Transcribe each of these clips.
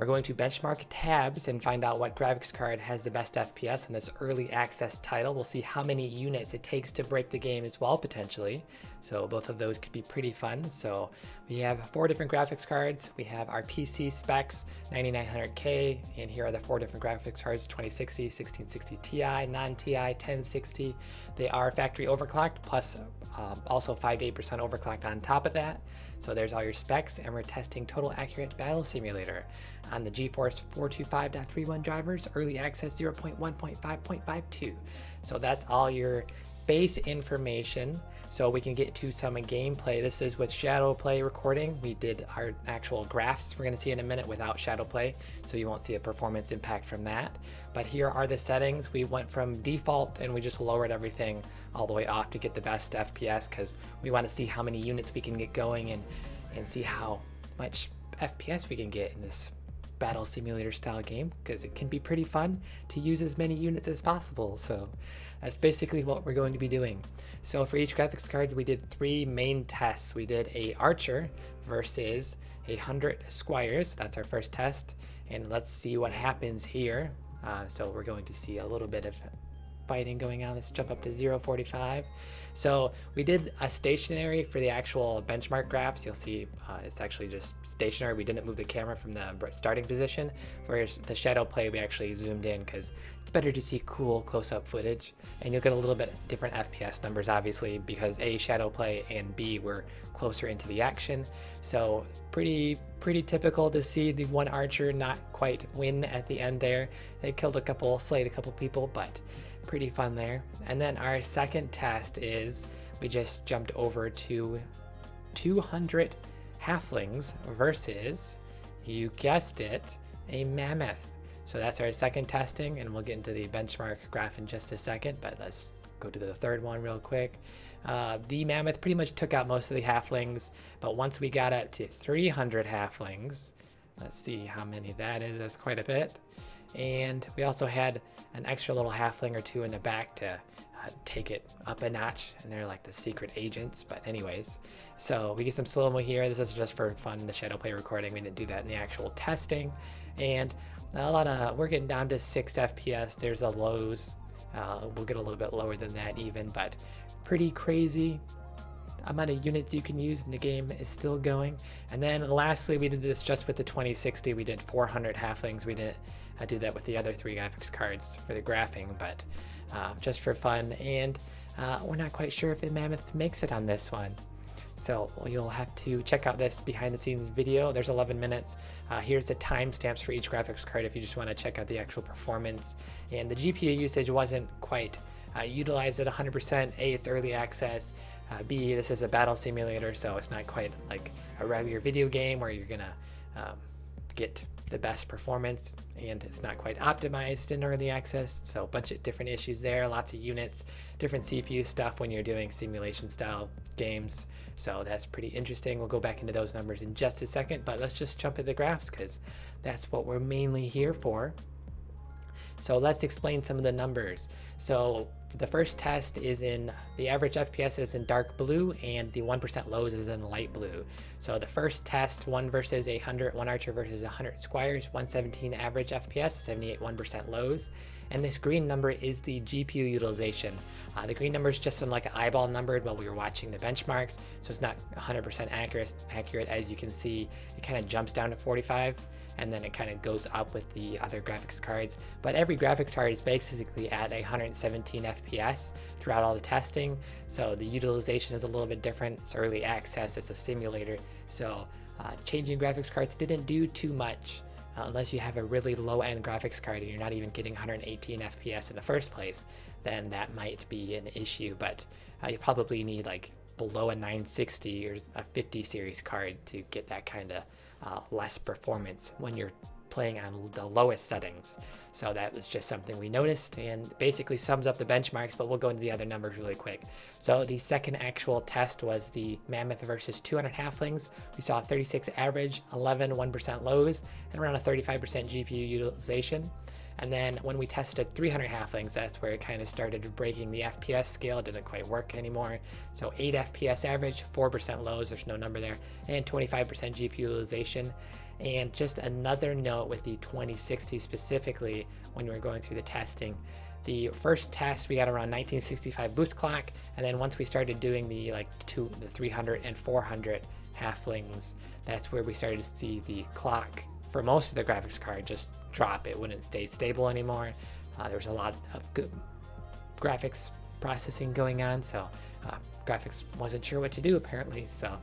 We're going to benchmark tabs and find out what graphics card has the best FPS in this early access title. We'll see how many units it takes to break the game as well, potentially. So both of those could be pretty fun. So we have 4 different graphics cards. We have our PC specs, 9900K, and here are the 4 different graphics cards, 2060, 1660 Ti, non-Ti, 1060. They are factory overclocked, plus also 5 to 8% overclocked on top of that. So there's all your specs, and we're testing Total Accurate Battle Simulator on the GeForce 425.31 drivers, early access 0.1.5.52. So that's all your base information. So we can get to some gameplay. This is with shadow play recording. We did our actual graphs we're going to see in a minute without shadow play, so you won't see a performance impact from that. But here are the settings. We went from default and we just lowered everything all the way off to get the best FPS, because we want to see how many units we can get going and see how much FPS we can get in this battle simulator style game, because it can be pretty fun to use as many units as possible. So that's basically what we're going to be doing. So for each graphics card, we did 3 main tests. We did a Archer versus 100 Squires. That's our first test, and let's see what happens here. So we're going to see a little bit of fighting going on. Let's jump up to 0.45. So we did a stationary for the actual benchmark graphs. You'll see it's actually just stationary. We didn't move the camera from the starting position. Whereas the shadow play, we actually zoomed in because it's better to see cool close-up footage, and you'll get a little bit different FPS numbers, obviously, because A, shadow play, and B, we're closer into the action. So pretty typical to see the one Archer not quite win at the end there. They slayed a couple people, but pretty fun there. And then our second test is we just jumped over to 200 Halflings versus, you guessed it, a Mammoth. So that's our second testing, and we'll get into the benchmark graph in just a second, but let's go to the third one real quick. The Mammoth pretty much took out most of the Halflings, but once we got up to 300 Halflings, let's see how many that is. That's quite a bit. And we also had an extra little halfling or 2 in the back to take it up a notch, and they're like the secret agents. But anyways, so we get some slow-mo here. This is just for fun, the shadow play recording. We didn't do that in the actual testing. And we're getting down to 6 FPS. There's a lows. We'll get a little bit lower than that even, but pretty crazy amount of units you can use in the game is still going. And then lastly, we did this just with the 2060. We did 400 Halflings. We didn't do that with the other 3 graphics cards for the graphing, but just for fun. And we're not quite sure if the Mammoth makes it on this one, so you'll have to check out this behind the scenes video. There's 11 minutes. Here's the timestamps for each graphics card if you just want to check out the actual performance. And the GPU usage wasn't quite utilized at 100%. A, it's early access. B, this is a battle simulator, so it's not quite like a regular video game where you're gonna get the best performance, and it's not quite optimized in early access. So a bunch of different issues there, lots of units, different CPU stuff when you're doing simulation style games. So that's pretty interesting. We'll go back into those numbers in just a second, but let's just jump at the graphs because that's what we're mainly here for. So let's explain some of the numbers. So the first test is in the average FPS is in dark blue, and the 1% lows is in light blue. So the first test, one Archer versus 100 Squires, 117 average FPS, 78 1% lows. And this green number is the GPU utilization. The green number is just like an eyeball numbered while we were watching the benchmarks, so it's not 100% accurate. As you can see, it kind of jumps down to 45, and then it kind of goes up with the other graphics cards. But every graphics card is basically at 117 FPS throughout all the testing, so the utilization is a little bit different. It's early access, it's a simulator, so changing graphics cards didn't do too much. Unless you have a really low-end graphics card and you're not even getting 118 FPS in the first place, then that might be an issue. But you probably need like below a 960 or a 50 series card to get that kind of less performance when you're playing on the lowest settings. So that was just something we noticed, and basically sums up the benchmarks, but we'll go into the other numbers really quick. So the second actual test was the Mammoth versus 200 Halflings. We saw 36 average, 11 1% lows, and around a 35% GPU utilization. And then when we tested 300 Halflings, that's where it kind of started breaking the FPS scale. It didn't quite work anymore. So 8 FPS average, 4% lows, there's no number there, and 25% GPU utilization. And just another note with the 2060 specifically, when we were going through the testing, the first test we got around 1965 boost clock, and then once we started doing the 300 and 400 Halflings, that's where we started to see the clock for most of the graphics card just drop. It wouldn't stay stable anymore. There was a lot of good graphics processing going on, so graphics wasn't sure what to do apparently, so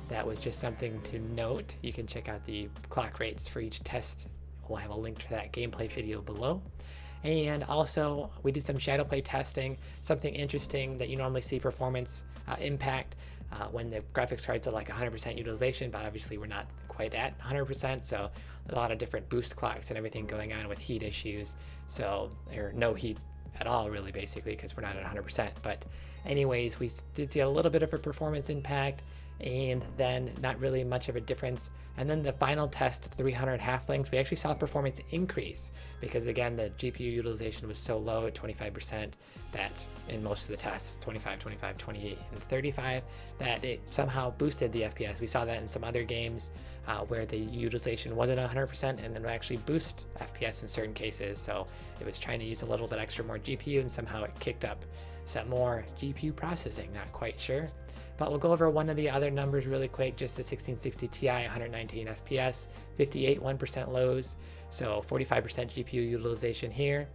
that was just something to note. You can check out the clock rates for each test. We'll have a link to that gameplay video below. And also we did some shadow play testing, something interesting that you normally see performance impact when the graphics card's at like 100% utilization, but obviously we're not quite at 100%, so a lot of different boost clocks and everything going on with heat issues. So there's no heat at all really, basically, because we're not at 100%. But anyways, we did see a little bit of a performance impact, and then not really much of a difference. And then the final test, 300 Halflings, we actually saw performance increase because again the GPU utilization was so low at 25% that in most of the tests, 25, 25, 28, and 35, that it somehow boosted the FPS. We saw that in some other games where the utilization wasn't 100% and it would actually boost FPS in certain cases. So it was trying to use a little bit extra more GPU, and somehow it kicked up some more GPU processing, not quite sure. But we'll go over one of the other numbers really quick, just the 1660 Ti, 119 FPS, 58 1% lows, so 45% GPU utilization here,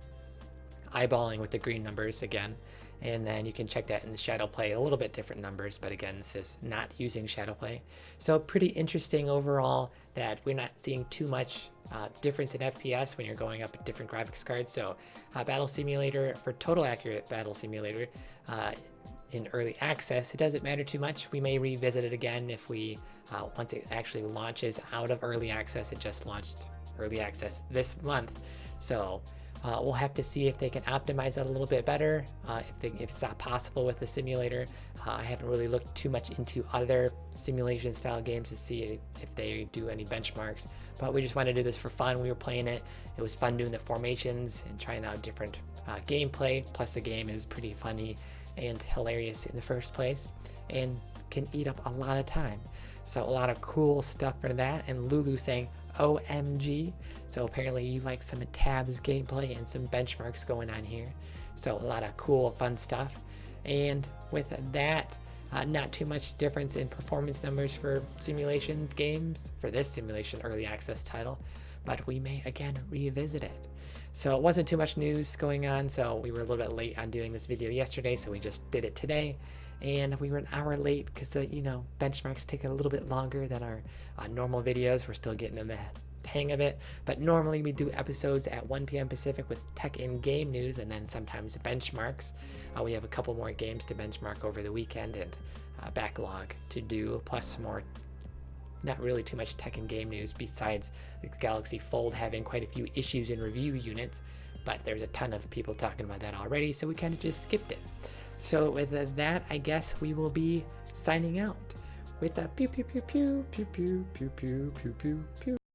eyeballing with the green numbers again. And then you can check that in the shadow play, a little bit different numbers, but again, this is not using shadow play. So pretty interesting overall that we're not seeing too much difference in FPS when you're going up different graphics cards. So Battle Simulator, for total accurate Battle Simulator, in early access, it doesn't matter too much. We may revisit it again if we, once it actually launches out of early access. It just launched early access this month. So we'll have to see if they can optimize that a little bit better, if it's not possible with the simulator. I haven't really looked too much into other simulation style games to see if they do any benchmarks, but we just wanted to do this for fun. We were playing it. It was fun doing the formations and trying out different gameplay, plus the game is pretty funny and hilarious in the first place and can eat up a lot of time. So a lot of cool stuff for that. And Lulu saying OMG, so apparently you like some Tabs gameplay and some benchmarks going on here. So a lot of cool fun stuff. And with that, not too much difference in performance numbers for simulation games for this simulation early access title, but we may again revisit it. So it wasn't too much news going on, so we were a little bit late on doing this video yesterday, so we just did it today. And we were an hour late because you know, benchmarks take a little bit longer than our normal videos. We're still getting in the hang of it, but normally we do episodes at 1 p.m. Pacific with tech and game news, and then sometimes benchmarks. We have a couple more games to benchmark over the weekend and backlog to do, plus some more, not really too much tech and game news besides the Galaxy Fold having quite a few issues in review units, but there's a ton of people talking about that already, so we kind of just skipped it. So with that, I guess we will be signing out with a pew pew pew pew pew pew pew pew pew pew pew.